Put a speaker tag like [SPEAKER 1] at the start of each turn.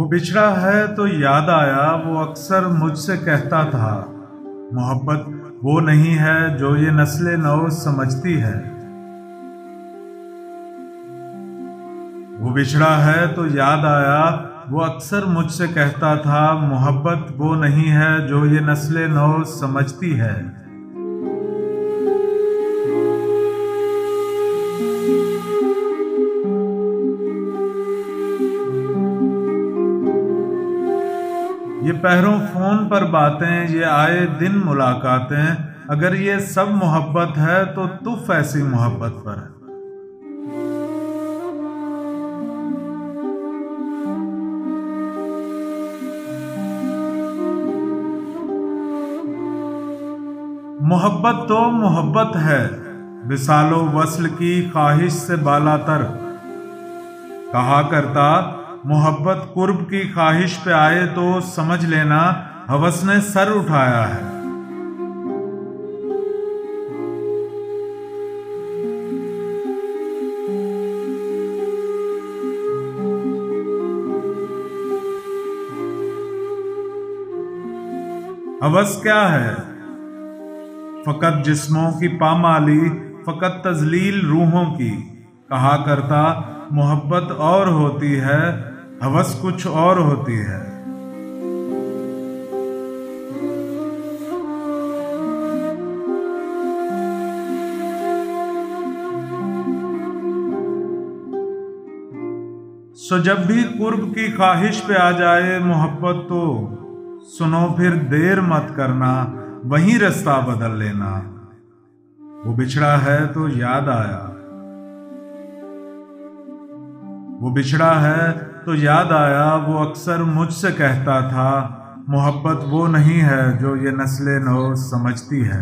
[SPEAKER 1] वो बिछड़ा है तो याद आया, वो अक्सर मुझसे कहता था, मोहब्बत वो नहीं है जो ये नस्लें नौ समझती है। वो बिछड़ा है तो याद आया, वो अक्सर मुझसे कहता था, मोहब्बत वो नहीं है जो ये नस्लें नौ समझती है। ये पैरों फोन पर बातें, ये आए दिन मुलाकातें, अगर ये सब मोहब्बत है तो तुफ ऐसी मोहब्बत पर है। मोहब्बत तो मोहब्बत है, विसालो वस्ल की ख्वाहिश से बालातर। कहा करता, मोहब्बत कुर्ब की ख्वाहिश पे आए तो समझ लेना हवस ने सर उठाया है। हवस क्या है? फकत जिस्मों की पामाली, फकत तजलील रूहों की। कहा करता, मोहब्बत और होती है, हवस कुछ और होती है। सो जब भी कुर्ब की ख्वाहिश पे आ जाए मोहब्बत तो सुनो फिर देर मत करना, वहीं रास्ता बदल लेना। वो बिछड़ा है तो याद आया, वो बिछड़ा है तो याद आया, वो अक्सर मुझसे कहता था, मोहब्बत वो नहीं है जो ये नस्लें नौ समझती है।